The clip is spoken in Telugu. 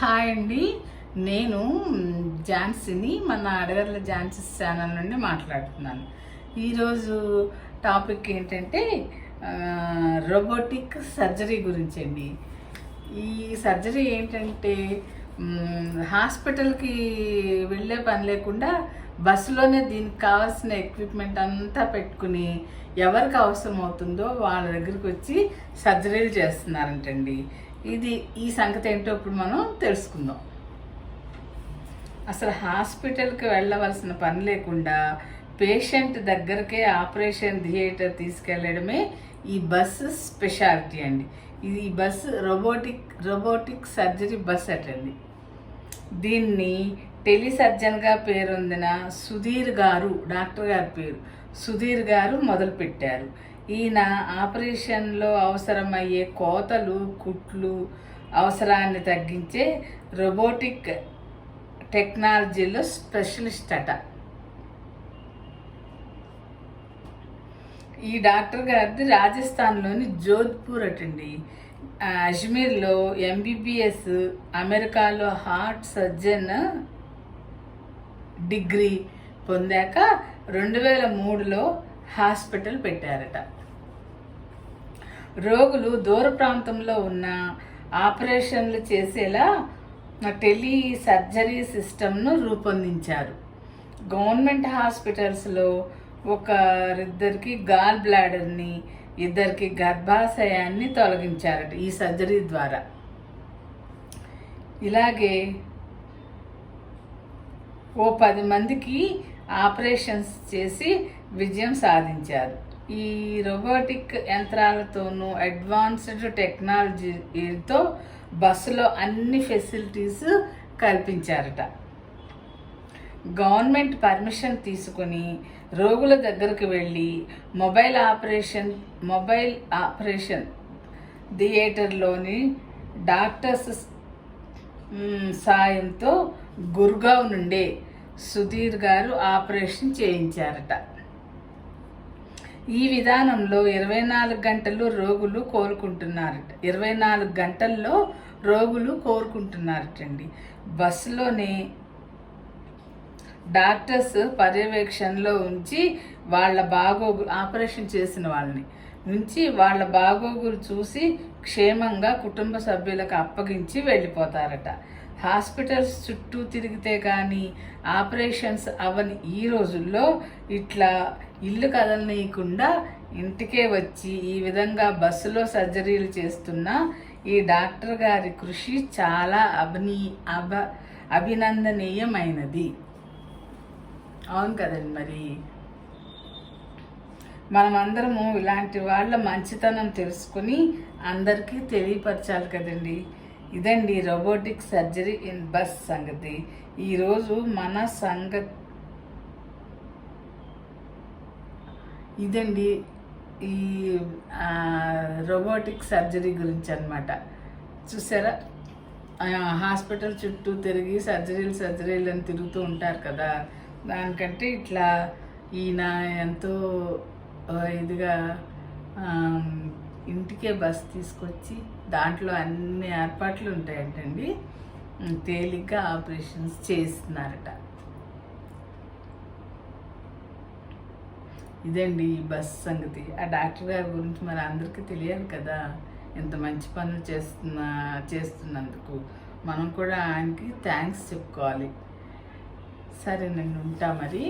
హాయ్ అండి. నేను ఝాన్సీని, మన అడగర్ల ఝాన్సీ ఛానల్ నుండి మాట్లాడుతున్నాను. ఈరోజు టాపిక్ ఏంటంటే రోబోటిక్ సర్జరీ గురించి అండి. ఈ సర్జరీ ఏంటంటే హాస్పిటల్కి వెళ్ళే పని లేకుండా బస్సులోనే దీనికి కావాల్సిన ఎక్విప్మెంట్ అంతా పెట్టుకుని ఎవరికి అవసరం అవుతుందో వాళ్ళ దగ్గరికి వచ్చి సర్జరీలు చేస్తున్నారంటండి. ఈ సంగతి ఏంటో ఇప్పుడు మనం తెలుసుకుందాం. అసలు హాస్పిటల్కి వెళ్ళవలసిన పని లేకుండా పేషెంట్ దగ్గరకే ఆపరేషన్ థియేటర్ తీసుకెళ్ళడమే ఈ బస్సు స్పెషాలిటీ అండి. ఇది బస్సు రోబోటిక్ సర్జరీ బస్ అటండి. దీన్ని టెలిసర్జన్గా పేరొందిన సుధీర్ గారు, డాక్టర్ గారి పేరు సుధీర్ గారు మొదలుపెట్టారు. ఈయన ఆపరేషన్లో అవసరమయ్యే కోతలు, కుట్లు అవసరాన్ని తగ్గించే రోబోటిక్ టెక్నాలజీలో స్పెషలిస్ట్ అట. ఈ డాక్టర్ గారిది రాజస్థాన్లోని జోధ్పూర్ అటండి. అజ్మీర్లో ఎంబీబీఎస్, అమెరికాలో హార్ట్ సర్జన్ డిగ్రీ పొందాక 2003లో హాస్పిటల్ పెట్టారట. రోగులు దూర ప్రాంతంలో ఉన్న ఆపరేషన్లు చేసేలా టెలి సర్జరీ సిస్టమ్ను రూపొందించారు. గవర్నమెంట్ హాస్పిటల్స్లో ఒకరిద్దరికి గాల్ బ్లాడర్ని, ఇద్దరికి గర్భాశయాన్ని తొలగించారట ఈ సర్జరీ ద్వారా. ఇలాగే ఓ 10 మందికి ఆపరేషన్స్ చేసి విజయం సాధించారు. ఈ రోబోటిక్ యంత్రాలతోనూ అడ్వాన్స్డ్ టెక్నాలజీతో బస్సులో అన్ని ఫెసిలిటీస్ కల్పించారట. గవర్నమెంట్ పర్మిషన్ తీసుకుని రోగుల దగ్గరకు వెళ్ళి మొబైల్ ఆపరేషన్ థియేటర్లోని డాక్టర్స్ సాయంతో గుర్గావ్ నుండే సుధీర్ గారు ఆపరేషన్ చేయించారట. ఈ విధానంలో 24 గంటల్లో రోగులు కోలుకుంటున్నారట. 24 గంటల్లో రోగులు కోలుకుంటున్నారటండి. బస్సులోనే డాక్టర్స్ పర్యవేక్షణలో ఉంచి వాళ్ళ బాగోగులు, ఆపరేషన్ చేసిన వాళ్ళని ఉంచి వాళ్ళ బాగోగులు చూసి క్షేమంగా కుటుంబ సభ్యులకు అప్పగించి వెళ్ళిపోతారట. హాస్పిటల్స్ చుట్టూ తిరిగితే కానీ ఆపరేషన్స్ అవని ఈ రోజుల్లో ఇట్లా ఇల్లు కదలనీయకుండా ఇంటికే వచ్చి ఈ విధంగా బస్సులో సర్జరీలు చేస్తున్న ఈ డాక్టర్ గారి కృషి చాలా అభినందనీయమైనది. అవును కదండి. మరి మనమందరము ఇలాంటి వాళ్ళ మంచితనం తెలుసుకుని అందరికీ తెలియపరచాలి కదండి. ఇదండి రోబోటిక్ సర్జరీ ఇన్ బస్ సంగతి. ఈరోజు మన ఇదండి ఈ రోబోటిక్ సర్జరీ గురించి అన్నమాట. చూసారా, హాస్పిటల్ చుట్టూ తిరిగి సర్జరీలు అని తిరుగుతూ ఉంటారు కదా. దానికంటే ఇట్లా ఈయన ఎంతో ఇదిగా ఇంటికే బస్ తీసుకొచ్చి దాంట్లో అన్ని ఏర్పాట్లు ఉంటాయంటండి. తేలిగ్గా ఆపరేషన్స్ చేస్తున్నారట. ఇదండి ఈ బస్ సంగతి. ఆ డాక్టర్ గారి గురించి మరి అందరికీ తెలియాలి కదా. ఎంత మంచి పనులు చేస్తున్నందుకు మనం కూడా ఆయనకి థ్యాంక్స్ చెప్పుకోవాలి. సరేనండి, ఉంటా మరి.